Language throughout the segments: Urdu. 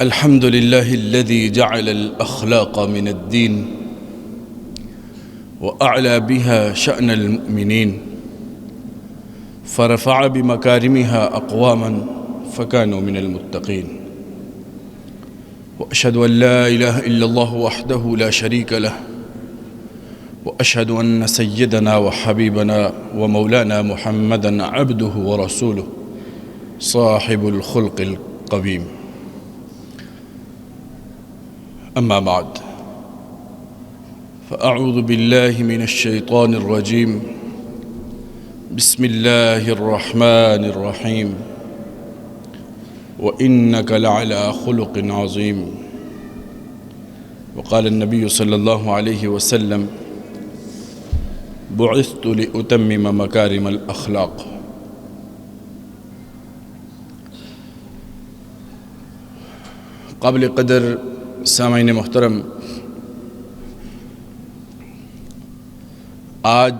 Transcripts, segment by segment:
الحمد لله الذي جعل الأخلاق من الدين وأعلى بها شأن المؤمنين فرفع بمكارمها أقواما فكانوا من المتقين. وأشهد أن لا إله إلا الله وحده لا شريك له وأشهد أن سيدنا وحبيبنا ومولانا محمدا عبده ورسوله صاحب الخلق القويم. أما بعد فأعوذ بالله من الشيطان الرجيم. بسم الله الرحمن الرحيم. وإنك لعلى خلق عظيم. وقال النبي صلى الله عليه وسلم: بعثت لأتمم مكارم الأخلاق. قابل قدر سامعین محترم، آج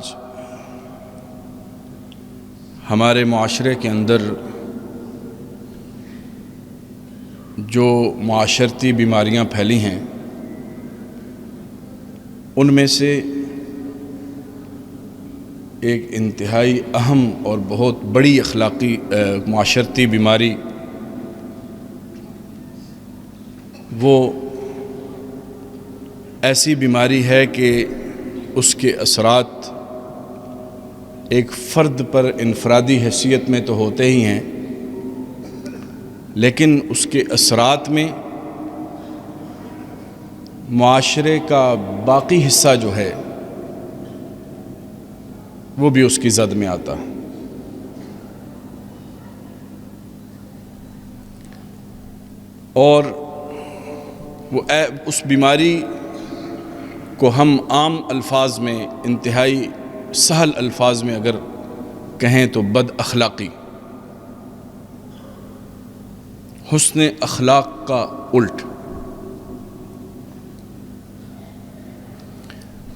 ہمارے معاشرے کے اندر جو معاشرتی بیماریاں پھیلی ہیں ان میں سے ایک انتہائی اہم اور بہت بڑی اخلاقی معاشرتی بیماری وہ ایسی بیماری ہے کہ اس کے اثرات ایک فرد پر انفرادی حیثیت میں تو ہوتے ہی ہیں، لیکن اس کے اثرات میں معاشرے کا باقی حصہ جو ہے وہ بھی اس کی زد میں آتا ہے۔ اور وہ اس بیماری کو ہم عام الفاظ میں، انتہائی سہل الفاظ میں اگر کہیں تو بد اخلاقی، حسن اخلاق کا الٹ۔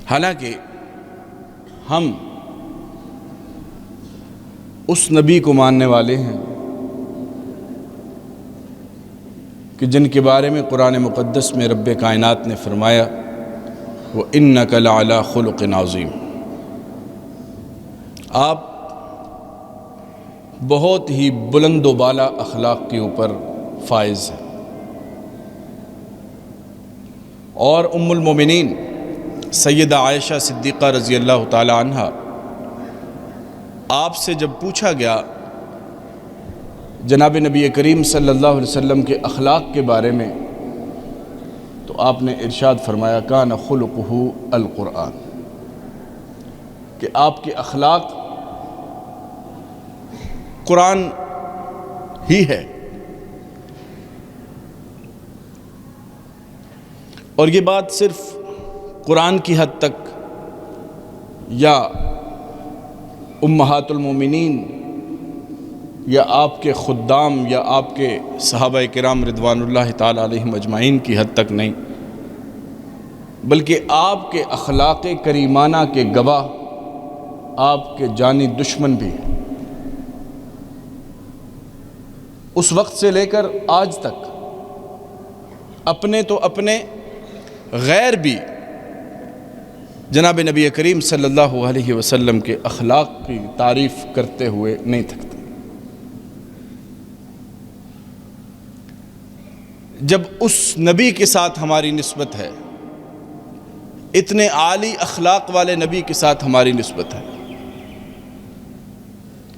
حالانکہ ہم اس نبی کو ماننے والے ہیں کہ جن کے بارے میں قرآن مقدس میں رب کائنات نے فرمایا: وَإِنَّكَ لَعَلَىٰ خُلُقٍ عَظِيمٍ۔ آپ بہت ہی بلند و بالا اخلاق کے اوپر فائز ہیں۔ اور ام المومنین سیدہ عائشہ صدیقہ رضی اللہ تعالی عنہ، آپ سے جب پوچھا گیا جناب نبی کریم صلی اللہ علیہ وسلم کے اخلاق کے بارے میں، تو آپ نے ارشاد فرمایا: کان خلقہ القرآن، کہ آپ کے اخلاق قرآن ہی ہے۔ اور یہ بات صرف قرآن کی حد تک یا امہات المومنین یا آپ کے خدام یا آپ کے صحابہ کرام رضوان اللہ تعالی علیہم اجمعین کی حد تک نہیں، بلکہ آپ کے اخلاق کریمانہ کے گواہ آپ کے جانی دشمن بھی ہیں۔ اس وقت سے لے کر آج تک اپنے تو اپنے، غیر بھی جناب نبی کریم صلی اللہ علیہ وسلم کے اخلاق کی تعریف کرتے ہوئے نہیں تھکتے۔ جب اس نبی کے ساتھ ہماری نسبت ہے، اتنے عالی اخلاق والے نبی کے ساتھ ہماری نسبت ہے،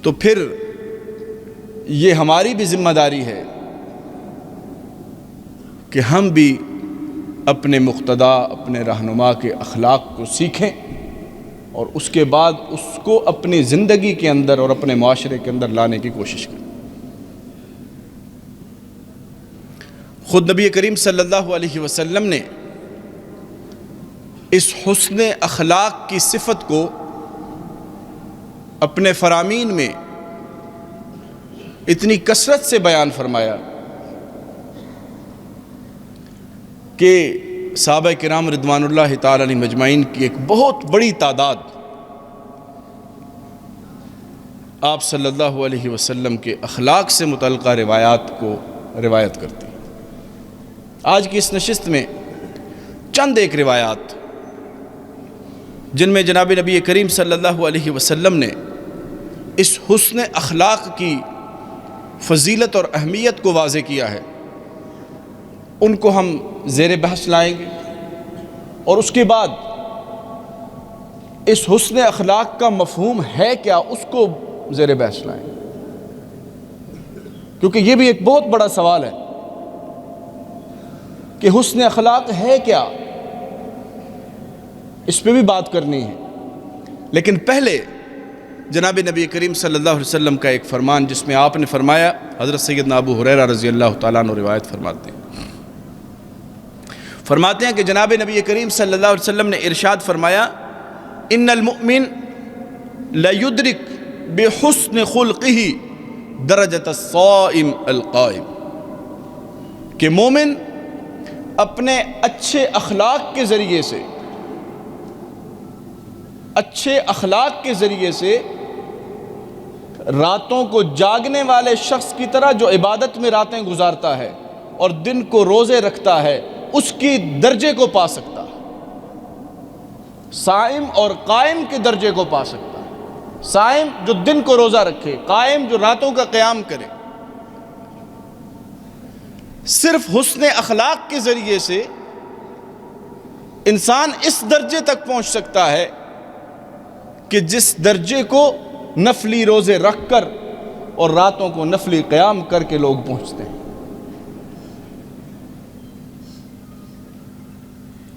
تو پھر یہ ہماری بھی ذمہ داری ہے کہ ہم بھی اپنے مقتدا، اپنے رہنما کے اخلاق کو سیکھیں اور اس کے بعد اس کو اپنی زندگی کے اندر اور اپنے معاشرے کے اندر لانے کی کوشش کریں۔ خود نبی کریم صلی اللہ علیہ وسلم نے اس حسن اخلاق کی صفت کو اپنے فرامین میں اتنی کثرت سے بیان فرمایا کہ صحابہ کرام رضوان اللہ تعالی علیہم اجمعین کی ایک بہت بڑی تعداد آپ صلی اللہ علیہ وسلم کے اخلاق سے متعلقہ روایات کو روایت کرتی ہے۔ آج کی اس نشست میں چند ایک روایات جن میں جناب نبی کریم صلی اللہ علیہ وسلم نے اس حسن اخلاق کی فضیلت اور اہمیت کو واضح کیا ہے، ان کو ہم زیر بحث لائیں گے، اور اس کے بعد اس حسن اخلاق کا مفہوم ہے کیا اس کو زیر بحث لائیں گے، کیونکہ یہ بھی ایک بہت بڑا سوال ہے کہ حسن اخلاق ہے کیا، اس پہ بھی بات کرنی ہے۔ لیکن پہلے جناب نبی کریم صلی اللہ علیہ وسلم کا ایک فرمان جس میں آپ نے فرمایا، حضرت سیدنا ابو ہریرہ رضی اللہ تعالیٰ عنہ روایت فرماتے ہیں کہ جناب نبی کریم صلی اللہ علیہ وسلم نے ارشاد فرمایا، ان المؤمن لیدرک بحسن خلقہ درجۃ الصائم القائم، کہ مومن اپنے اچھے اخلاق کے ذریعے سے، اچھے اخلاق کے ذریعے سے راتوں کو جاگنے والے شخص کی طرح جو عبادت میں راتیں گزارتا ہے اور دن کو روزے رکھتا ہے اس کی درجے کو پا سکتا ہے، صائم اور قائم کے درجے کو پا سکتا ہے۔ صائم جو دن کو روزہ رکھے، قائم جو راتوں کا قیام کرے۔ صرف حسن اخلاق کے ذریعے سے انسان اس درجے تک پہنچ سکتا ہے کہ جس درجے کو نفلی روزے رکھ کر اور راتوں کو نفلی قیام کر کے لوگ پہنچتے ہیں۔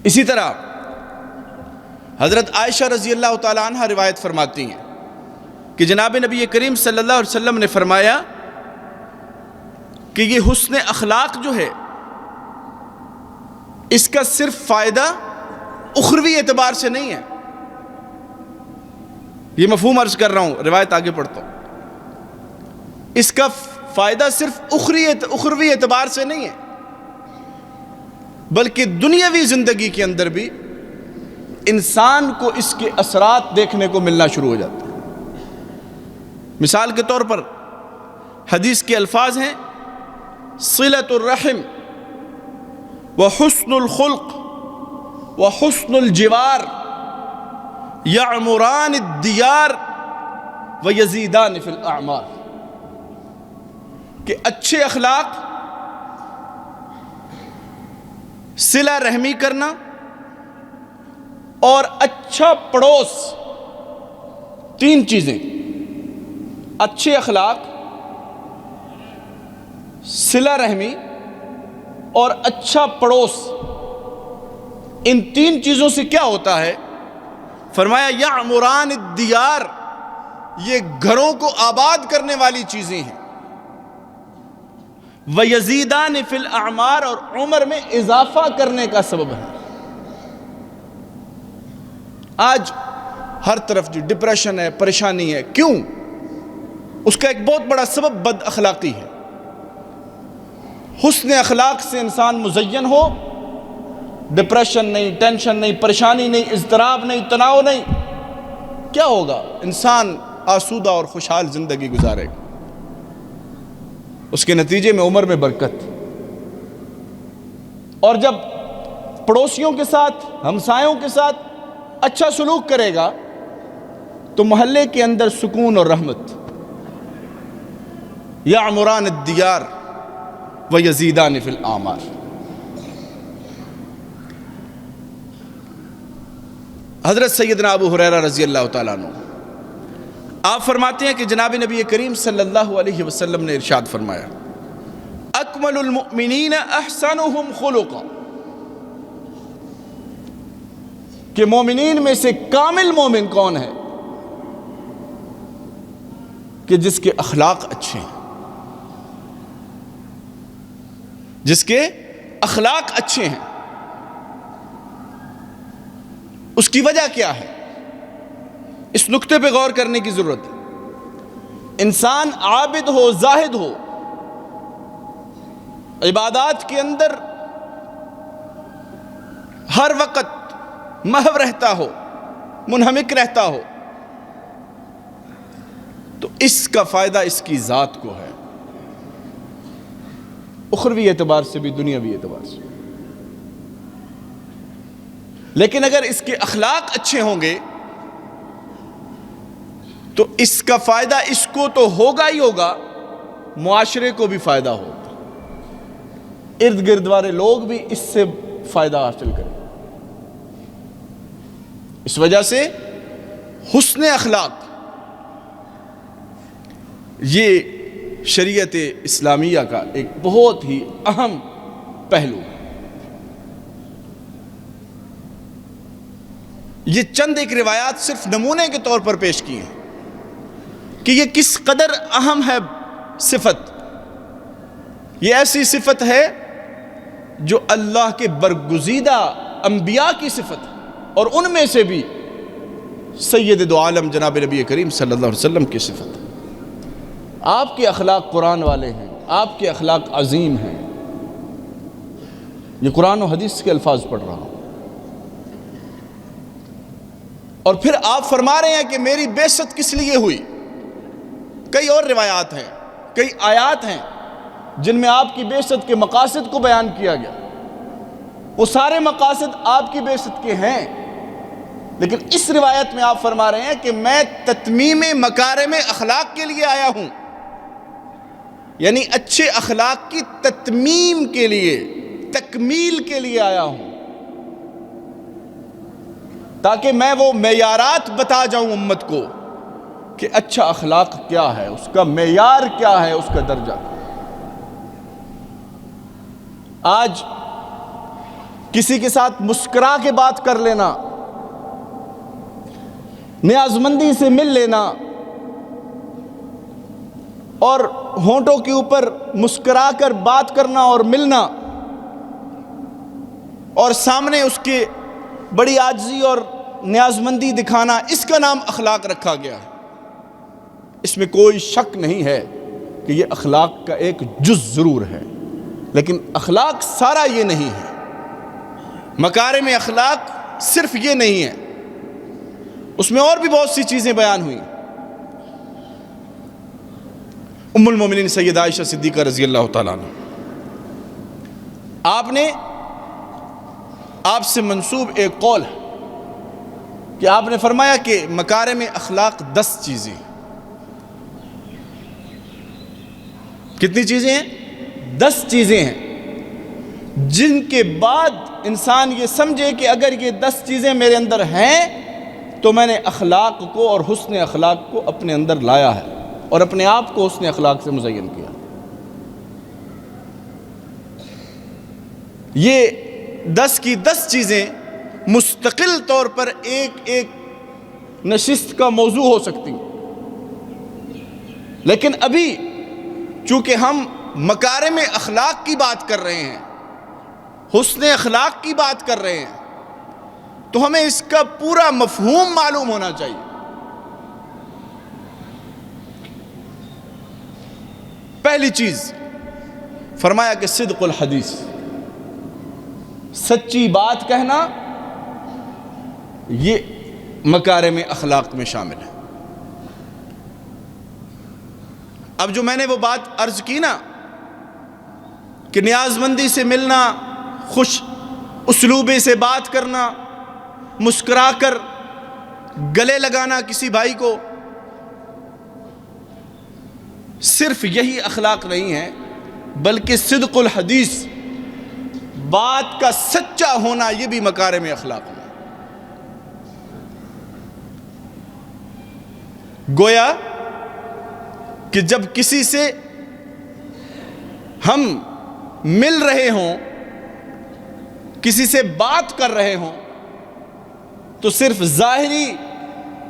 اسی طرح حضرت عائشہ رضی اللہ تعالی عنہ روایت فرماتی ہیں کہ جناب نبی کریم صلی اللہ علیہ وسلم نے فرمایا کہ یہ حسن اخلاق جو ہے اس کا صرف فائدہ اخروی اعتبار سے نہیں ہے، یہ مفہوم عرض کر رہا ہوں، روایت آگے پڑھتا ہوں، اس کا فائدہ صرف اخروی اعتبار سے نہیں ہے بلکہ دنیاوی زندگی کے اندر بھی انسان کو اس کے اثرات دیکھنے کو ملنا شروع ہو جاتے ہیں۔ مثال کے طور پر حدیث کے الفاظ ہیں، صلۃ الرحم وحسن الخلق وحسن الجوار یعمران الدیار ویزیدان فی الاعمار، کہ اچھے اخلاق، صلہ رحمی کرنا اور اچھا پڑوس، تین چیزیں، اچھے اخلاق، صلہ رحمی اور اچھا پڑوس، ان تین چیزوں سے کیا ہوتا ہے؟ فرمایا یعمران الدیار، یہ گھروں کو آباد کرنے والی چیزیں ہیں، ویزیدان فی الاعمار، اور عمر میں اضافہ کرنے کا سبب ہے۔ آج ہر طرف جو ڈپریشن ہے، پریشانی ہے، کیوں؟ اس کا ایک بہت بڑا سبب بد اخلاقی ہے۔ حسن اخلاق سے انسان مزین ہو، ڈپریشن نہیں، ٹینشن نہیں، پریشانی نہیں، اضطراب نہیں، تناؤ نہیں، کیا ہوگا؟ انسان آسودہ اور خوشحال زندگی گزارے گا، اس کے نتیجے میں عمر میں برکت۔ اور جب پڑوسیوں کے ساتھ، ہمسایوں کے ساتھ اچھا سلوک کرے گا تو محلے کے اندر سکون اور رحمت۔ یعمران الدیار ویزیدان فی الاعمار۔ حضرت سیدنا ابو ہریرہ رضی اللہ تعالیٰ عنہ آپ فرماتے ہیں کہ جناب نبی کریم صلی اللہ علیہ وسلم نے ارشاد فرمایا، اکمل المؤمنین احسنہم خلقا، کہ مومنین میں سے کامل مومن کون ہے؟ کہ جس کے اخلاق اچھے ہیں، جس کے اخلاق اچھے ہیں۔ اس کی وجہ کیا ہے؟ اس نقطے پہ غور کرنے کی ضرورت ہے۔ انسان عابد ہو، زاہد ہو، عبادات کے اندر ہر وقت محو رہتا ہو، منہمک رہتا ہو، تو اس کا فائدہ اس کی ذات کو ہے۔ اخروی اعتبار سے بھی دنیاوی اعتبار سے. لیکن اگر اس کے اخلاق اچھے ہوں گے تو اس کا فائدہ اس کو تو ہوگا ہی ہوگا, معاشرے کو بھی فائدہ ہوگا, ارد گرد والے لوگ بھی اس سے فائدہ حاصل کریں. اس وجہ سے حسن اخلاق یہ شریعت اسلامیہ کا ایک بہت ہی اہم پہلو ہے. یہ چند ایک روایات صرف نمونے کے طور پر پیش کی ہیں کہ یہ کس قدر اہم ہے صفت. یہ ایسی صفت ہے جو اللہ کے برگزیدہ انبیاء کی صفت ہے, اور ان میں سے بھی سید دو عالم جناب نبی کریم صلی اللہ علیہ وسلم کی صفت ہے. آپ کے اخلاق قرآن والے ہیں, آپ کے اخلاق عظیم ہیں. یہ قرآن و حدیث کے الفاظ پڑھ رہا ہوں. اور پھر آپ فرما رہے ہیں کہ میری بعثت کس لیے ہوئی. کئی اور روایات ہیں, کئی آیات ہیں جن میں آپ کی بعثت کے مقاصد کو بیان کیا گیا. وہ سارے مقاصد آپ کی بعثت کے ہیں, لیکن اس روایت میں آپ فرما رہے ہیں کہ میں تتمیم مکارم اخلاق کے لیے آیا ہوں, یعنی اچھے اخلاق کی تتمیم کے لیے, تکمیل کے لیے آیا ہوں, تاکہ میں وہ معیارات بتا جاؤں امت کو کہ اچھا اخلاق کیا ہے, اس کا معیار کیا ہے, اس کا درجہ. آج کسی کے ساتھ مسکرا کے بات کر لینا, نیاز مندی سے مل لینا, اور ہونٹوں کے اوپر مسکرا کر بات کرنا اور ملنا, اور سامنے اس کے بڑی عاجزی اور نیاز مندی دکھانا, اس کا نام اخلاق رکھا گیا ہے. اس میں کوئی شک نہیں ہے کہ یہ اخلاق کا ایک جز ضرور ہے, لیکن اخلاق سارا یہ نہیں ہے. مکارم اخلاق صرف یہ نہیں ہے, اس میں اور بھی بہت سی چیزیں بیان ہوئیں. ام المومنین سید عائشہ صدیقہ رضی اللہ تعالیٰ عنہ, آپ سے منسوب ایک قول ہے کہ آپ نے فرمایا کہ مکارم اخلاق 10 چیزیں. کتنی چیزیں ہیں؟ 10 چیزیں ہیں جن کے بعد انسان یہ سمجھے کہ اگر یہ 10 چیزیں میرے اندر ہیں تو میں نے اخلاق کو اور حسن اخلاق کو اپنے اندر لایا ہے, اور اپنے آپ کو حسن اخلاق سے مزین کیا. یہ 10 کی 10 چیزیں مستقل طور پر ایک نشست کا موضوع ہو سکتی, لیکن ابھی چونکہ ہم مکارم اخلاق کی بات کر رہے ہیں, حسن اخلاق کی بات کر رہے ہیں, تو ہمیں اس کا پورا مفہوم معلوم ہونا چاہیے. پہلی چیز فرمایا کہ صدق الحدیث, سچی بات کہنا, یہ مکارم اخلاق میں شامل ہے. اب جو میں نے وہ بات عرض کی نا کہ نیاز مندی سے ملنا, خوش اسلوبے سے بات کرنا, مسکرا کر گلے لگانا کسی بھائی کو, صرف یہی اخلاق نہیں ہے, بلکہ صدق الحدیث, بات کا سچا ہونا, یہ بھی مکارم اخلاق ہے. گویا کہ جب کسی سے ہم مل رہے ہوں, کسی سے بات کر رہے ہوں, تو صرف ظاہری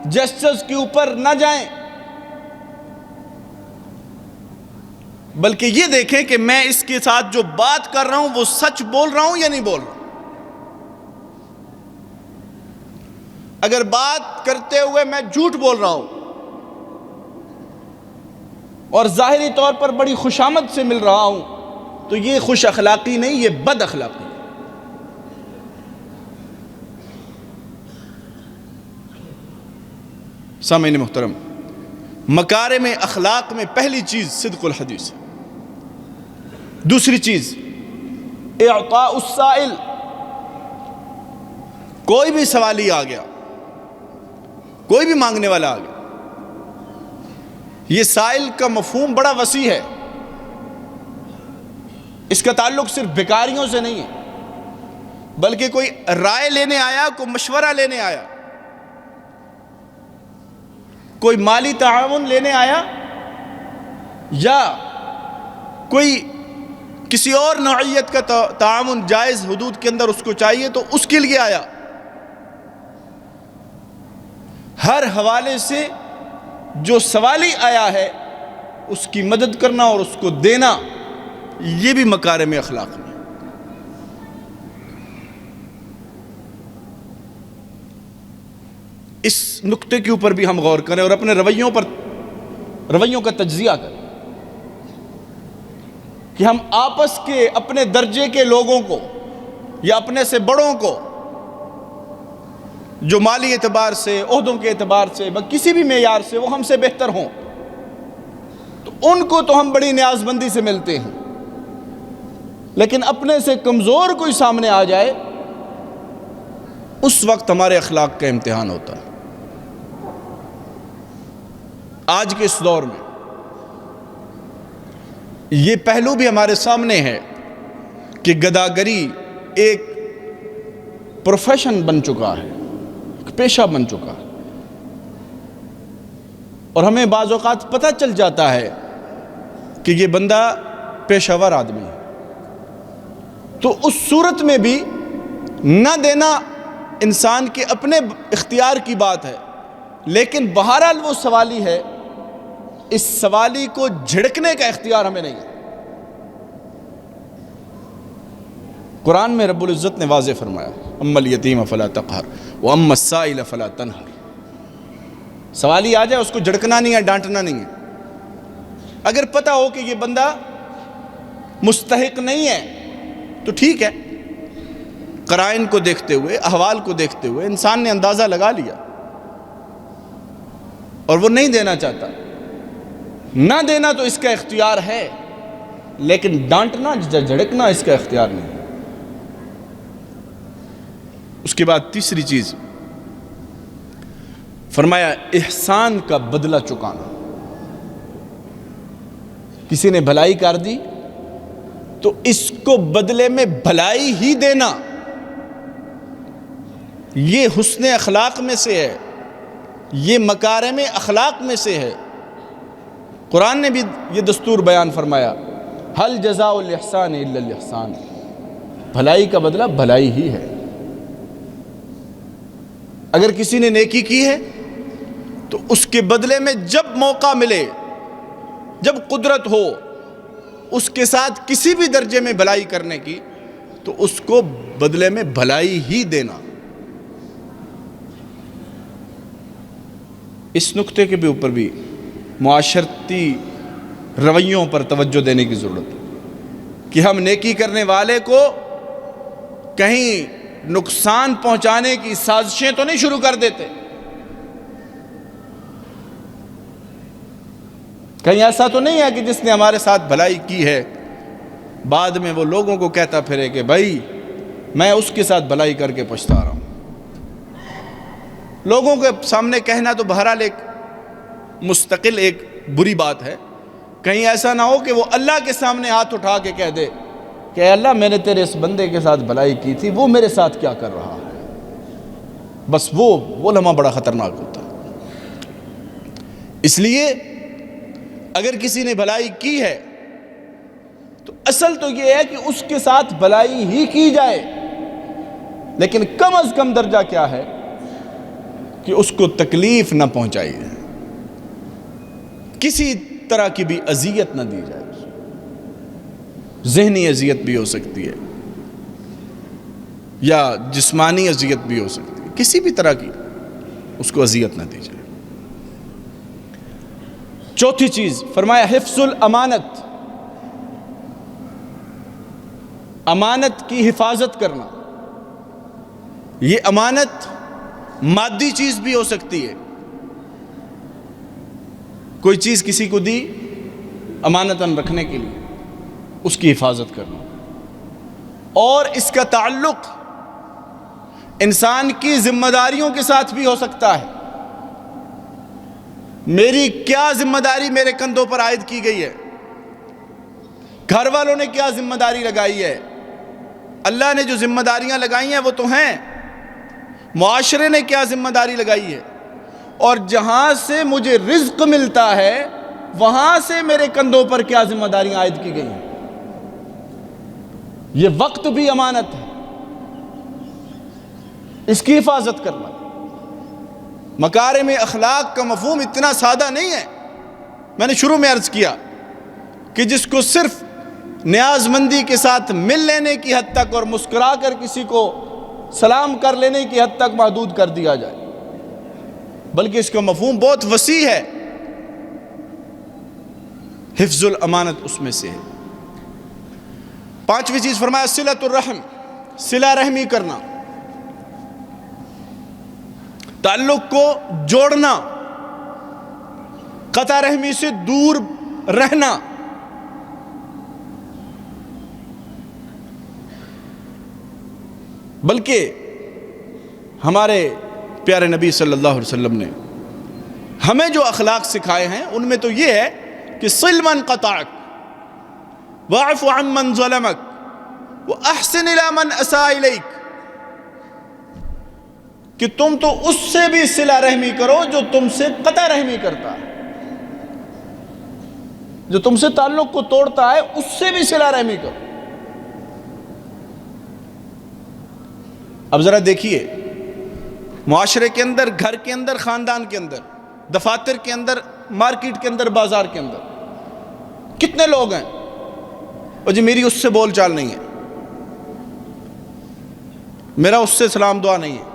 جسچرز کے اوپر نہ جائیں, بلکہ یہ دیکھیں کہ میں اس کے ساتھ جو بات کر رہا ہوں وہ سچ بول رہا ہوں یا نہیں بول رہا ہوں. اگر بات کرتے ہوئے میں جھوٹ بول رہا ہوں اور ظاہری طور پر بڑی خوشامد سے مل رہا ہوں, تو یہ خوش اخلاقی نہیں, یہ بد اخلاقی. سامعین محترم, مکارم اخلاق میں پہلی چیز صدق الحدیث ہے. دوسری چیز اعطاء السائل، کوئی بھی سوالی آ گیا، کوئی بھی مانگنے والا آ گیا، یہ سائل کا مفہوم بڑا وسیع ہے، اس کا تعلق صرف بیکاریوں سے نہیں ہے، بلکہ کوئی رائے لینے آیا، کوئی مشورہ لینے آیا، کوئی مالی تعاون لینے آیا، یا کوئی کسی اور نوعیت کا تعاون جائز حدود کے اندر اس کو چاہیے تو اس کے لیے آیا، ہر حوالے سے جو سوالی آیا ہے اس کی مدد کرنا اور اس کو دینا، یہ بھی مکارم اخلاق میں۔ اس نقطے کے اوپر بھی ہم غور کریں اور اپنے رویوں کا تجزیہ کریں کہ ہم آپس کے اپنے درجے کے لوگوں کو یا اپنے سے بڑوں کو جو مالی اعتبار سے، عہدوں کے اعتبار سے، کسی بھی معیار سے وہ ہم سے بہتر ہوں، تو ان کو تو ہم بڑی نیاز مندی سے ملتے ہیں، لیکن اپنے سے کمزور کوئی سامنے آ جائے اس وقت ہمارے اخلاق کا امتحان ہوتا ہے۔ آج کے اس دور میں یہ پہلو بھی ہمارے سامنے ہے کہ گداگری ایک پروفیشن بن چکا ہے، ایک پیشہ بن چکا ہے، اور ہمیں بعض اوقات پتہ چل جاتا ہے کہ یہ بندہ پیشہ ور آدمی ہے، تو اس صورت میں بھی نہ دینا انسان کے اپنے اختیار کی بات ہے، لیکن بہرحال وہ سوالی ہے، اس سوالی کو جھڑکنے کا اختیار ہمیں نہیں ہے۔ قرآن میں رب العزت نے واضح فرمایا، اما الیتیم فلا تقہر واما السائل فلا تنہر، سوالی آ جائے اس کو جھڑکنا نہیں ہے، ڈانٹنا نہیں ہے۔ اگر پتہ ہو کہ یہ بندہ مستحق نہیں ہے تو ٹھیک ہے، قرائن کو دیکھتے ہوئے، احوال کو دیکھتے ہوئے انسان نے اندازہ لگا لیا اور وہ نہیں دینا چاہتا، نہ دینا تو اس کا اختیار ہے، لیکن ڈانٹنا، جھڑکنا اس کا اختیار نہیں۔ اس کے بعد تیسری چیز فرمایا احسان کا بدلہ چکانا، کسی نے بھلائی کر دی تو اس کو بدلے میں بھلائی ہی دینا، یہ حسن اخلاق میں سے ہے، یہ مکارم اخلاق میں سے ہے۔ قرآن نے بھی یہ دستور بیان فرمایا، ہل جزاء الاحسان الا الاحسان، بھلائی کا بدلہ بھلائی ہی ہے۔ اگر کسی نے نیکی کی ہے تو اس کے بدلے میں جب موقع ملے، جب قدرت ہو، اس کے ساتھ کسی بھی درجے میں بھلائی کرنے کی، تو اس کو بدلے میں بھلائی ہی دینا۔ اس نقطے کے بھی اوپر بھی معاشرتی رویوں پر توجہ دینے کی ضرورت ہے کہ ہم نیکی کرنے والے کو کہیں نقصان پہنچانے کی سازشیں تو نہیں شروع کر دیتے، کہیں ایسا تو نہیں ہے کہ جس نے ہمارے ساتھ بھلائی کی ہے بعد میں وہ لوگوں کو کہتا پھرے کہ بھائی میں اس کے ساتھ بھلائی کر کے پچھتا رہا ہوں۔ لوگوں کے سامنے کہنا تو بہرحال ایک مستقل ایک بری بات ہے، کہیں ایسا نہ ہو کہ وہ اللہ کے سامنے ہاتھ اٹھا کے کہہ دے کہ اے اللہ میں نے تیرے اس بندے کے ساتھ بھلائی کی تھی، وہ میرے ساتھ کیا کر رہا ہے۔ بس وہ لمحہ بڑا خطرناک ہوتا ہے۔ اس لیے اگر کسی نے بھلائی کی ہے تو اصل تو یہ ہے کہ اس کے ساتھ بھلائی ہی کی جائے، لیکن کم از کم درجہ کیا ہے کہ اس کو تکلیف نہ پہنچائی جائے، کسی طرح کی بھی اذیت نہ دی جائے، ذہنی اذیت بھی ہو سکتی ہے یا جسمانی اذیت بھی ہو سکتی ہے، کسی بھی طرح کی اس کو اذیت نہ دی جائے۔ چوتھی چیز فرمایا حفظ الامانت، امانت کی حفاظت کرنا۔ یہ امانت مادی چیز بھی ہو سکتی ہے، کوئی چیز کسی کو دی امانتاً رکھنے کے لیے، اس کی حفاظت کرنا، اور اس کا تعلق انسان کی ذمہ داریوں کے ساتھ بھی ہو سکتا ہے۔ میری کیا ذمہ داری میرے کندھوں پر عائد کی گئی ہے، گھر والوں نے کیا ذمہ داری لگائی ہے، اللہ نے جو ذمہ داریاں لگائی ہیں وہ تو ہیں، معاشرے نے کیا ذمہ داری لگائی ہے، اور جہاں سے مجھے رزق ملتا ہے وہاں سے میرے کندھوں پر کیا ذمہ داریاں عائد کی گئی ہیں۔ یہ وقت بھی امانت ہے، اس کی حفاظت کرنا۔ مکارم اخلاق کا مفہوم اتنا سادہ نہیں ہے۔ میں نے شروع میں عرض کیا کہ جس کو صرف نیاز مندی کے ساتھ مل لینے کی حد تک اور مسکرا کر کسی کو سلام کر لینے کی حد تک محدود کر دیا جائے، بلکہ اس کا مفہوم بہت وسیع ہے۔ حفظ الامانت اس میں سے ہے۔ پانچویں چیز فرمایا صلۃ الرحم، صلہ رحمی کرنا، تعلق کو جوڑنا، قطع رحمی سے دور رہنا۔ بلکہ ہمارے پیارے نبی صلی اللہ علیہ وسلم نے ہمیں جو اخلاق سکھائے ہیں ان میں تو یہ ہے کہ صل من قطعک واعف عن من ظلمک واحسن الی من اساء الیک، کہ تم تو اس سے بھی صلہ رحمی کرو جو تم سے قطع رحمی کرتا ہے، جو تم سے تعلق کو توڑتا ہے اس سے بھی صلہ رحمی کرو۔ اب ذرا دیکھیے، معاشرے کے اندر، گھر کے اندر، خاندان کے اندر، دفاتر کے اندر، مارکیٹ کے اندر، بازار کے اندر کتنے لوگ ہیں اور جی میری اس سے بول چال نہیں ہے، میرا اس سے سلام دعا نہیں ہے۔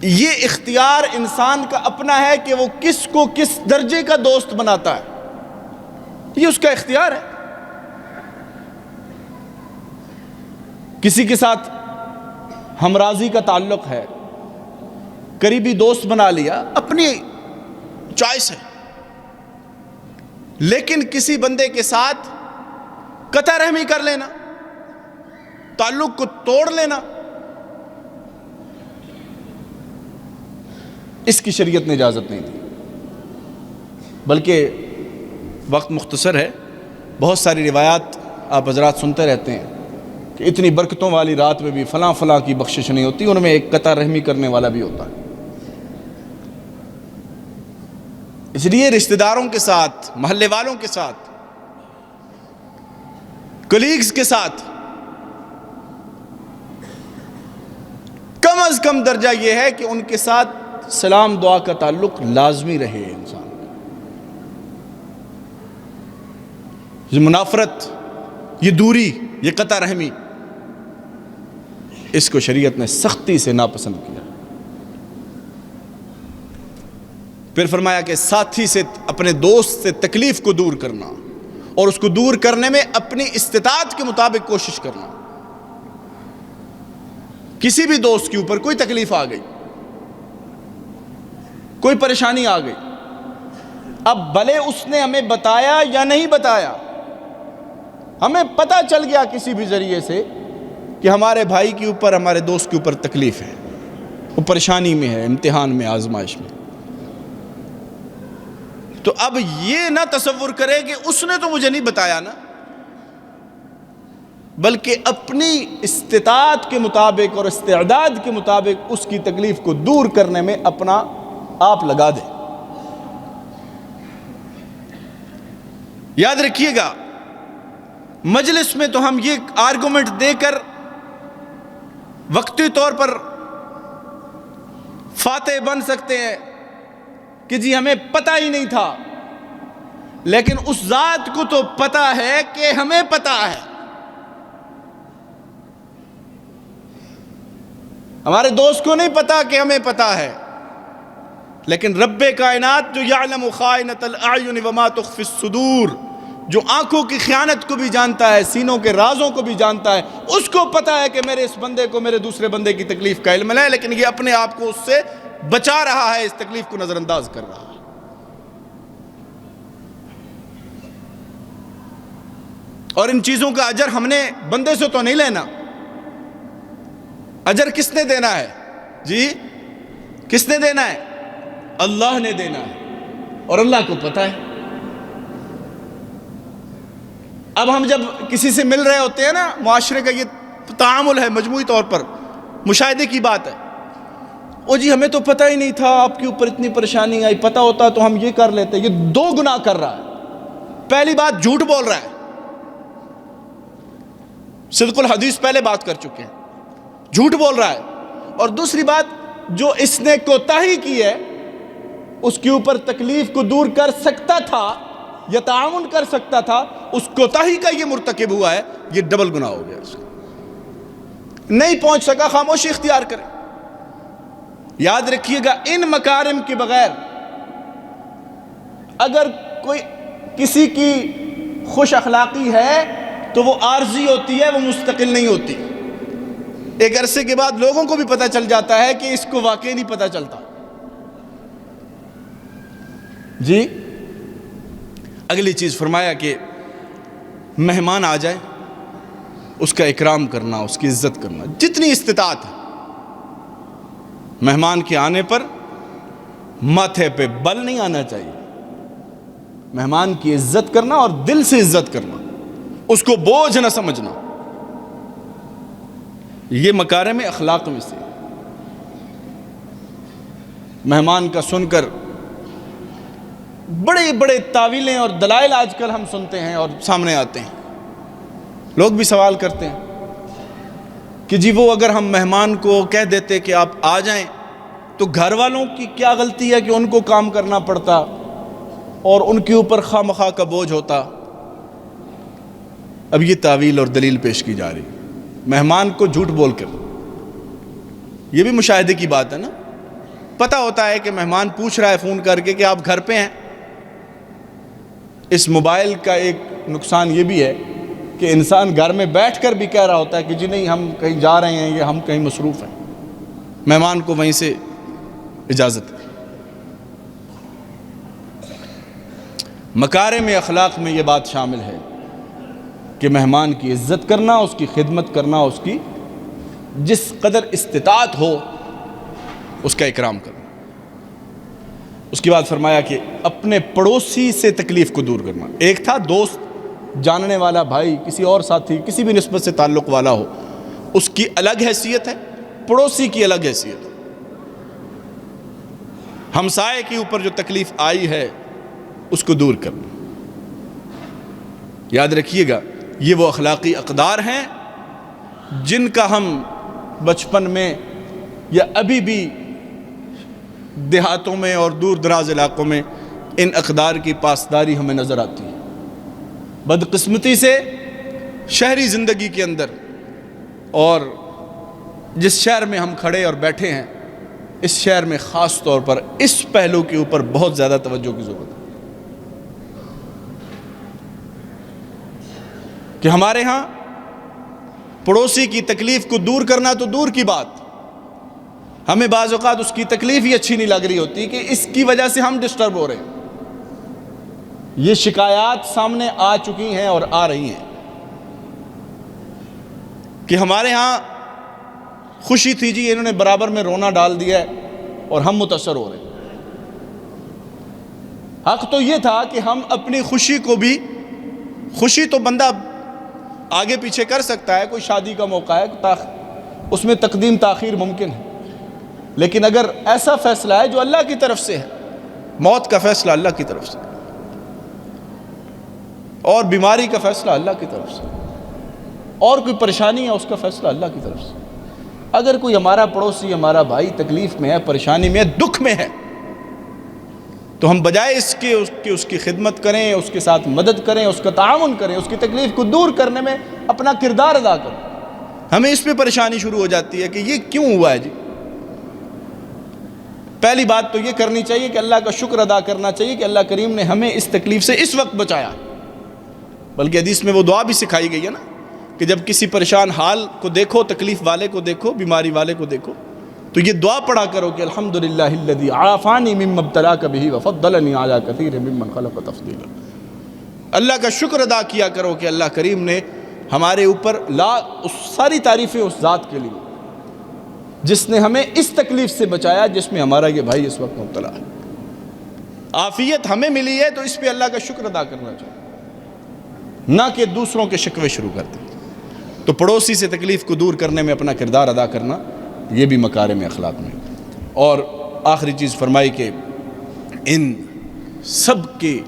یہ اختیار انسان کا اپنا ہے کہ وہ کس کو کس درجے کا دوست بناتا ہے، یہ اس کا اختیار ہے۔ کسی کے ساتھ ہمراضی کا تعلق ہے، قریبی دوست بنا لیا، اپنی چوائس ہے، لیکن کسی بندے کے ساتھ قطع رحمی کر لینا، تعلق کو توڑ لینا، اس کی شریعت نے اجازت نہیں دی۔ بلکہ وقت مختصر ہے، بہت ساری روایات آپ حضرات سنتے رہتے ہیں کہ اتنی برکتوں والی رات میں بھی فلاں فلاں کی بخشش نہیں ہوتی، ان میں ایک قطع رحمی کرنے والا بھی ہوتا ہے۔ اس لیے رشتہ داروں کے ساتھ، محلے والوں کے ساتھ، کلیگز کے ساتھ کم از کم درجہ یہ ہے کہ ان کے ساتھ سلام دعا کا تعلق لازمی رہے انسان کا۔ یہ منافرت، یہ دوری، یہ قطع رحمی، اس کو شریعت نے سختی سے ناپسند کیا۔ پھر فرمایا کہ ساتھی سے، اپنے دوست سے تکلیف کو دور کرنا، اور اس کو دور کرنے میں اپنی استطاعت کے مطابق کوشش کرنا۔ کسی بھی دوست کے اوپر کوئی تکلیف آ گئی، کوئی پریشانی آ گئی، اب بھلے اس نے ہمیں بتایا یا نہیں بتایا، ہمیں پتہ چل گیا کسی بھی ذریعے سے کہ ہمارے بھائی کے اوپر، ہمارے دوست کے اوپر تکلیف ہے، وہ پریشانی میں ہے، امتحان میں، آزمائش میں، تو اب یہ نہ تصور کرے کہ اس نے تو مجھے نہیں بتایا نا، بلکہ اپنی استطاعت کے مطابق اور استعداد کے مطابق اس کی تکلیف کو دور کرنے میں اپنا آپ لگا دیں۔ یاد رکھیے گا، مجلس میں تو ہم یہ آرگومنٹ دے کر وقتی طور پر فاتح بن سکتے ہیں کہ جی ہمیں پتہ ہی نہیں تھا، لیکن اس ذات کو تو پتہ ہے کہ ہمیں پتہ ہے۔ ہمارے دوست کو نہیں پتا کہ ہمیں پتہ ہے، لیکن رب کائنات جو یعلم خائنۃ الاعین وما تخفی الصدور، جو آنکھوں کی خیانت کو بھی جانتا ہے، سینوں کے رازوں کو بھی جانتا ہے، اس کو پتہ ہے کہ میرے اس بندے کو میرے دوسرے بندے کی تکلیف کا علم ہے، لیکن یہ اپنے آپ کو اس سے بچا رہا ہے، اس تکلیف کو نظر انداز کر رہا ہے۔ اور ان چیزوں کا اجر ہم نے بندے سے تو نہیں لینا. اجر کس نے دینا ہے جی؟ کس نے دینا ہے؟ اللہ نے دینا ہے، اور اللہ کو پتہ ہے. اب ہم جب کسی سے مل رہے ہوتے ہیں نا، معاشرے کا یہ تعامل ہے، مجموعی طور پر مشاہدے کی بات ہے. او جی ہمیں تو پتہ ہی نہیں تھا آپ کے اوپر اتنی پریشانی آئی، پتہ ہوتا تو ہم یہ کر لیتے. یہ دو گناہ کر رہا ہے. پہلی بات جھوٹ بول رہا ہے، صدق الحدیث پہلے بات کر چکے ہیں، جھوٹ بول رہا ہے. اور دوسری بات، جو اس نے کوتاہی کی ہے اس کے اوپر تکلیف کو دور کر سکتا تھا یا تعاون کر سکتا تھا، اس کوتاہی کا یہ مرتکب ہوا ہے. یہ ڈبل گناہ ہو گیا. اس کا نہیں پہنچ سکا، خاموشی اختیار کرے. یاد رکھیے گا، ان مکارم کے بغیر اگر کوئی کسی کی خوش اخلاقی ہے تو وہ عارضی ہوتی ہے، وہ مستقل نہیں ہوتی. ایک عرصے کے بعد لوگوں کو بھی پتہ چل جاتا ہے کہ اس کو واقعی نہیں پتہ چلتا. جی اگلی چیز فرمایا کہ مہمان آ جائے اس کا اکرام کرنا، اس کی عزت کرنا جتنی استطاعت ہے. مہمان کے آنے پر ماتھے پہ بل نہیں آنا چاہیے. مہمان کی عزت کرنا اور دل سے عزت کرنا، اس کو بوجھ نہ سمجھنا، یہ مکارم اخلاق میں سے. مہمان کا سن کر بڑے بڑے تاویلیں اور دلائل آج کل ہم سنتے ہیں اور سامنے آتے ہیں. لوگ بھی سوال کرتے ہیں کہ جی وہ اگر ہم مہمان کو کہہ دیتے کہ آپ آ جائیں تو گھر والوں کی کیا غلطی ہے کہ ان کو کام کرنا پڑتا اور ان کے اوپر خواہ مخواہ کا بوجھ ہوتا. اب یہ تاویل اور دلیل پیش کی جا رہی مہمان کو جھوٹ بول کر. یہ بھی مشاہدے کی بات ہے نا. پتہ ہوتا ہے کہ مہمان پوچھ رہا ہے فون کر کے کہ آپ گھر پہ ہیں. اس موبائل کا ایک نقصان یہ بھی ہے کہ انسان گھر میں بیٹھ کر بھی کہہ رہا ہوتا ہے کہ جی نہیں ہم کہیں جا رہے ہیں یا ہم کہیں مصروف ہیں. مہمان کو وہیں سے اجازت ہے. مکارم اخلاق میں یہ بات شامل ہے کہ مہمان کی عزت کرنا، اس کی خدمت کرنا، اس کی جس قدر استطاعت ہو اس کا اکرام کرنا. اس کے بعد فرمایا کہ اپنے پڑوسی سے تکلیف کو دور کرنا. ایک تھا دوست، جاننے والا بھائی، کسی اور ساتھی، کسی بھی نسبت سے تعلق والا ہو، اس کی الگ حیثیت ہے، پڑوسی کی الگ حیثیت ہے. ہمسائے کے اوپر جو تکلیف آئی ہے اس کو دور کرنا. یاد رکھیے گا یہ وہ اخلاقی اقدار ہیں جن کا ہم بچپن میں یا ابھی بھی دیہاتوں میں اور دور دراز علاقوں میں ان اقدار کی پاسداری ہمیں نظر آتی ہے. بدقسمتی سے شہری زندگی کے اندر اور جس شہر میں ہم کھڑے اور بیٹھے ہیں، اس شہر میں خاص طور پر اس پہلو کے اوپر بہت زیادہ توجہ کی ضرورت ہے کہ ہمارے ہاں پڑوسی کی تکلیف کو دور کرنا تو دور کی بات، ہمیں بعض اوقات اس کی تکلیف ہی اچھی نہیں لگ رہی ہوتی کہ اس کی وجہ سے ہم ڈسٹرب ہو رہے ہیں. یہ شکایات سامنے آ چکی ہیں اور آ رہی ہیں کہ ہمارے ہاں خوشی تھی جی انہوں نے برابر میں رونا ڈال دیا ہے اور ہم متاثر ہو رہے ہیں. حق تو یہ تھا کہ ہم اپنی خوشی کو بھی، خوشی تو بندہ آگے پیچھے کر سکتا ہے، کوئی شادی کا موقع ہے اس میں تقدیم تاخیر ممکن ہے، لیکن اگر ایسا فیصلہ ہے جو اللہ کی طرف سے ہے، موت کا فیصلہ اللہ کی طرف سے اور بیماری کا فیصلہ اللہ کی طرف سے اور کوئی پریشانی ہے اس کا فیصلہ اللہ کی طرف سے. اگر کوئی ہمارا پڑوسی، ہمارا بھائی تکلیف میں ہے، پریشانی میں ہے، دکھ میں ہے، تو ہم بجائے اس کے اس کی خدمت کریں، اس کے ساتھ مدد کریں، اس کا تعاون کریں، اس کی تکلیف کو دور کرنے میں اپنا کردار ادا کریں. ہمیں اس پہ پریشانی شروع ہو جاتی ہے کہ یہ کیوں ہوا ہے جی. پہلی بات تو یہ کرنی چاہیے کہ اللہ کا شکر ادا کرنا چاہیے کہ اللہ کریم نے ہمیں اس تکلیف سے اس وقت بچایا. بلکہ حدیث میں وہ دعا بھی سکھائی گئی ہے نا کہ جب کسی پریشان حال کو دیکھو، تکلیف والے کو دیکھو، بیماری والے کو دیکھو، تو یہ دعا پڑھا کرو کہ الحمدللہ الذی عافانی مما ابتلاک بہ وفضلنی علی کثیر ممن خلق تفضیلا. اللہ کا شکر ادا کیا کرو کہ اللہ کریم نے ہمارے اوپر ساری تعریفیں اس ذات کے لیے جس نے ہمیں اس تکلیف سے بچایا جس میں ہمارا یہ بھائی اس وقت مبتلا ہے۔ عافیت ہمیں ملی ہے تو اس پہ اللہ کا شکر ادا کرنا چاہیے، نہ کہ دوسروں کے شکوے شروع کرتے۔ تو پڑوسی سے تکلیف کو دور کرنے میں اپنا کردار ادا کرنا، یہ بھی مکارم اخلاق میں۔ اور آخری چیز فرمائی کہ ان سب کی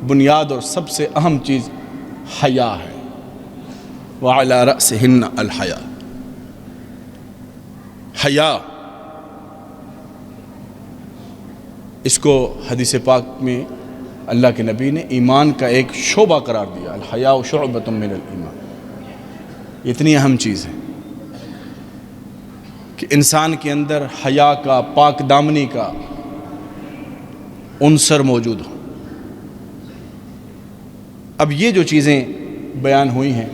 بنیاد اور سب سے اہم چیز حیا ہے، وعلی رأسہن الحیا۔ حیا، اس کو حدیث پاک میں اللہ کے نبی نے ایمان کا ایک شعبہ قرار دیا، الحیاء شعبۃ من الایمان۔ اتنی اہم چیز ہے کہ انسان کے اندر حیا کا، پاک دامنی کا عنصر موجود ہو۔ اب یہ جو چیزیں بیان ہوئی ہیں،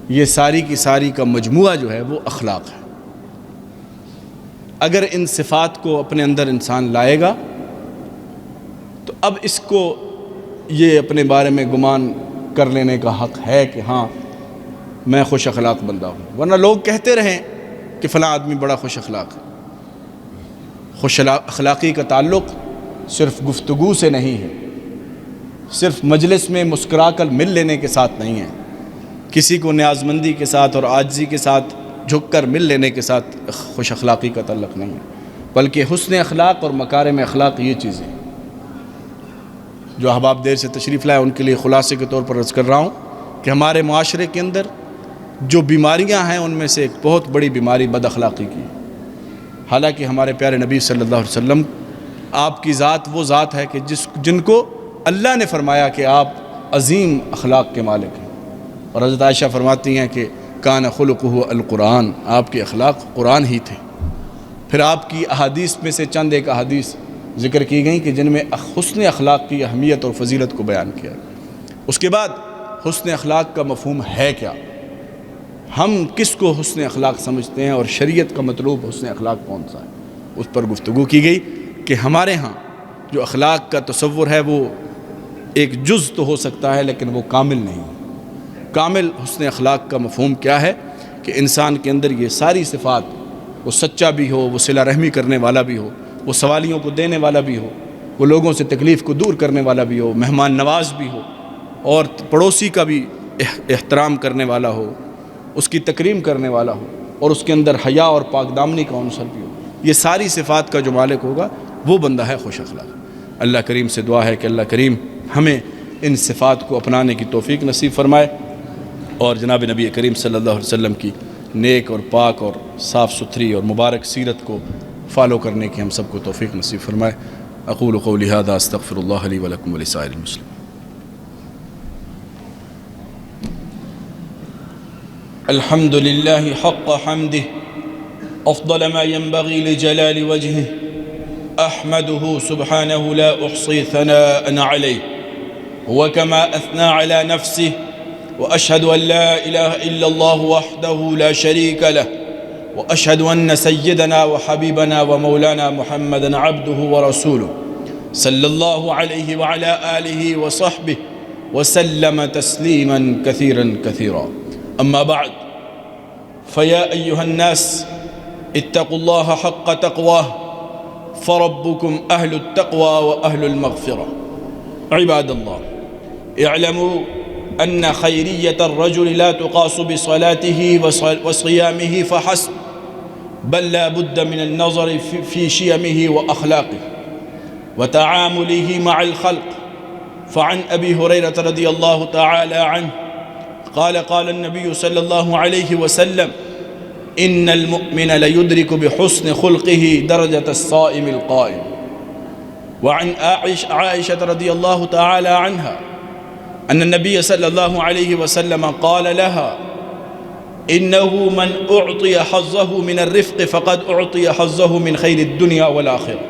یہ ساری کی ساری کا مجموعہ جو ہے وہ اخلاق ہے۔ اگر ان صفات کو اپنے اندر انسان لائے گا تو اب اس کو یہ اپنے بارے میں گمان کر لینے کا حق ہے کہ ہاں میں خوش اخلاق بندہ ہوں، ورنہ لوگ کہتے رہیں کہ فلاں آدمی بڑا خوش اخلاق ہے۔ خوش اخلاقی کا تعلق صرف گفتگو سے نہیں ہے، صرف مجلس میں مسکرا کر مل لینے کے ساتھ نہیں ہے، کسی کو نیاز مندی کے ساتھ اور عاجزی کے ساتھ جھک کر مل لینے کے ساتھ خوش اخلاقی کا تعلق نہیں ہے، بلکہ حسن اخلاق اور مکارم اخلاق یہ چیزیں جو احباب دیر سے تشریف لائے ان کے لیے خلاصے کے طور پر عرض کر رہا ہوں کہ ہمارے معاشرے کے اندر جو بیماریاں ہیں ان میں سے ایک بہت بڑی بیماری بد اخلاقی کی ہے۔ حالانکہ ہمارے پیارے نبی صلی اللہ علیہ وسلم، آپ کی ذات وہ ذات ہے کہ جن کو اللہ نے فرمایا کہ آپ عظیم اخلاق کے مالک ہیں، اور حضرت عائشہ فرماتی ہیں کہ کان خلقہ القرآن، آپ کے اخلاق قرآن ہی تھے۔ پھر آپ کی احادیث میں سے چند ایک احادیث ذکر کی گئیں کہ جن میں حسن اخلاق کی اہمیت اور فضیلت کو بیان کیا۔ اس کے بعد حسن اخلاق کا مفہوم ہے کیا، ہم کس کو حسن اخلاق سمجھتے ہیں اور شریعت کا مطلوب حسن اخلاق کون سا ہے، اس پر گفتگو کی گئی کہ ہمارے ہاں جو اخلاق کا تصور ہے وہ ایک جز تو ہو سکتا ہے لیکن وہ کامل نہیں۔ کامل حسن اخلاق کا مفہوم کیا ہے کہ انسان کے اندر یہ ساری صفات، وہ سچا بھی ہو، وہ صلہ رحمی کرنے والا بھی ہو، وہ سوالیوں کو دینے والا بھی ہو، وہ لوگوں سے تکلیف کو دور کرنے والا بھی ہو، مہمان نواز بھی ہو، اور پڑوسی کا بھی احترام کرنے والا ہو، اس کی تکریم کرنے والا ہو، اور اس کے اندر حیا اور پاک دامنی کا عنصر بھی ہو۔ یہ ساری صفات کا جو مالک ہوگا وہ بندہ ہے خوش اخلاق۔ اللہ کریم سے دعا ہے کہ اللہ کریم ہمیں ان صفات کو اپنانے کی توفیق نصیب فرمائے، اور جناب نبی کریم صلی اللہ علیہ وسلم کی نیک اور پاک اور صاف ستھری اور مبارک سیرت کو فالو کرنے کی ہم سب کو توفیق نصیب فرمائے۔ اقول قولی ھذا استغفر اللہ لی ولکم ولسائر المسلمین۔ الحمد لله حق حمده أفضل ما ينبغي لجلال وجهه، أحمده سبحانه لا أحصي ثناء عليه، وكما أثنى على نفسه، وأشهد أن لا إله إلا الله وحده لا شريك له، وأشهد أن سيدنا وحبيبنا ومولانا محمدًا عبده ورسوله صلى الله عليه وعلى آله وصحبه وسلم تسليمًا كثيرًا كثيرًا. أما بعد، فيا أيها الناس اتقوا الله حق تقواه، فربكم أهل التقوى وأهل المغفرة. عباد الله، اعلموا أن خيرية الرجل لا تقاس بصلاته وصيامه فحسب، بل لا بد من النظر في شيمه وأخلاقه وتعامله مع الخلق. فعن أبي هريرة رضي الله تعالى عنه قال النبي صلى الله عليه وسلم: إن المؤمن ليدرك بحسن خلقه درجة الصائم القائم. وعن عائشة رضي الله تعالى عنها أن النبي صلى الله عليه وسلم قال لها: إنه من أعطي حظه من الرفق فقد أعطي حظه من خير الدنيا والآخرة.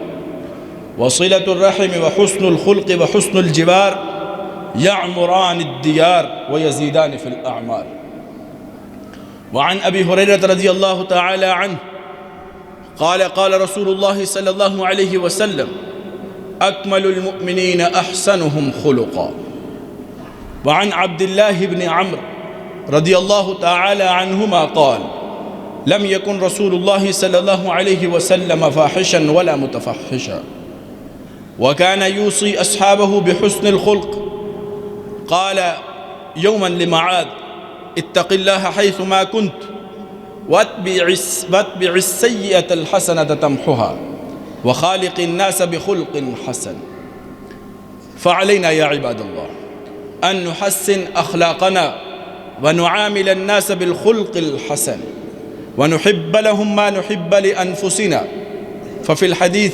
وصلة الرحم وحسن الخلق وحسن الجوار يعمران الديار ويزيدان في الأعمال. وعن أبي هريرة رضي الله تعالى عنه قال رسول الله صلى الله عليه وسلم: أكمل المؤمنين أحسنهم خلقا. وعن عبد الله بن عمرو رضي الله تعالى عنهما قال لم يكن رسول الله صلى الله عليه وسلم فاحشا ولا متفحشا وكان يوصي أصحابه بحسن الخلق. قال يوما لمعاذ اتق الله حيثما كنت واتبع السيئة الحسنة تمحها وخالق الناس بخلق حسن. فعلينا يا عباد الله أن نحسن أخلاقنا ونعامل الناس بالخلق الحسن ونحب لهم ما نحب لأنفسنا. ففي الحديث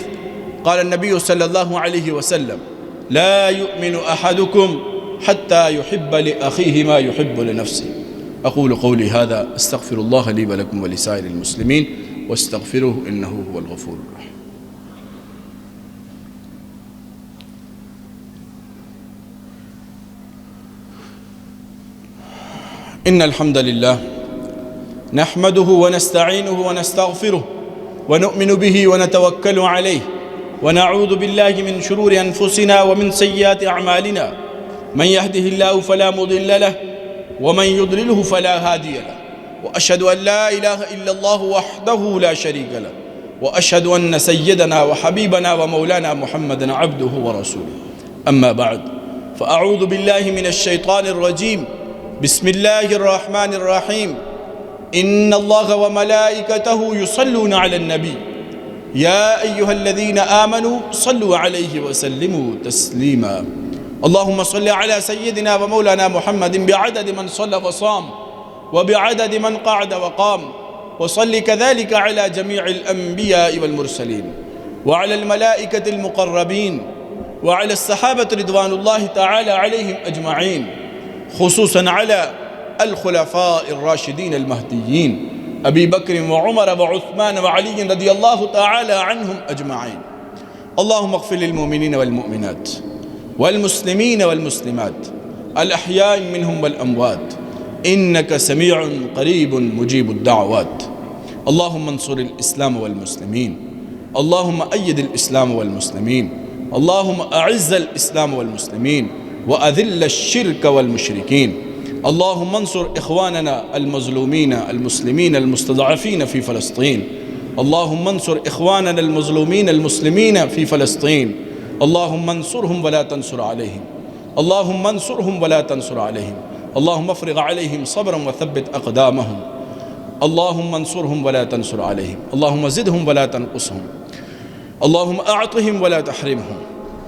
قال النبي صلى الله عليه وسلم لا يؤمن أحدكم حتى يحب لأخيه ما يحب لنفسه. أقول قولي هذا أستغفر الله لي ولكم ولسائر المسلمين واستغفروه إنه هو الغفور الرحيم. إن الحمد لله نحمده ونستعينه ونستغفره ونؤمن به ونتوكل عليه ونعوذ بالله من شرور أنفسنا ومن سيئات أعمالنا من يهده الله فلا مضل له ومن يضلله فلا هادي له وأشهد أن لا إله إلا الله وحده لا شريك له وأشهد أن سيدنا وحبيبنا ومولانا محمدا عبده ورسوله. أما بعد فأعوذ بالله من الشيطان الرجيم. بسم الله الرحمن الرحيم. إن الله وملائكته يصلون على النبي يا أيها الذين آمنوا صلوا عليه وسلموا تسليما. اللهم صل على سيدنا ومولانا محمد بعدد من صلى وصام وبعدد من قعد وقام وصل كذلك على جميع الأنبياء والمرسلين وعلى الملائكة المقربين وعلى الصحابة رضوان الله تعالى عليهم أجمعين خصوصا على الخلفاء الراشدين المهديين أبي بكر وعمر وعثمان وعلي رضي الله تعالى عنهم أجمعين. اللهم اغفر للمؤمنين والمؤمنات والمسلمين والمسلمات الأحياء منهم والأموات إنك سميع قريب مجيب الدعوات. اللهم انصر الإسلام والمسلمين. اللهم أيد الإسلام والمسلمين. اللهم أعز الإسلام والمسلمين وأذل الشرك والمشركين. اللهم انصر إخواننا المظلومين المسلمين المستضعفين في فلسطين. اللهم انصر إخواننا المظلومين المسلمين في فلسطين. اللهم انصرهم ولا تنصر عليهم. اللهم انصرهم ولا تنصر عليهم. اللهم افرغ عليهم صبرا وثبت أقدامهم. اللهم انصرهم ولا تنصر عليهم. اللهم زدهم ولا تنقصهم. اللهم أعطهم ولا تحرمهم.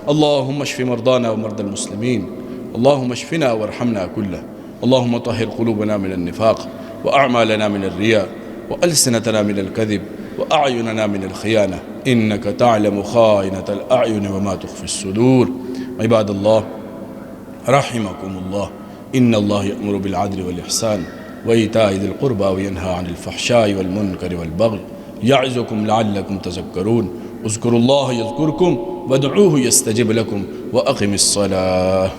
اللهم اشف مرضانا ومرضى المسلمين. اللهم اشفنا وارحمنا كله. اللهم طهر قلوبنا من النفاق وأعمالنا من الرياء وألسنتنا من الكذب وأعيننا من الخيانة إنك تعلم خائنة الأعين وما تخفي الصدور. عباد الله رحمكم الله إن الله يأمر بالعدل والإحسان وإيتاء ذي القربى وينهى عن الفحشاء والمنكر والبغي يعظكم لعلكم تذكرون. اذكروا الله يذكركم وادعوه يستجب لكم وأقم الصلاة.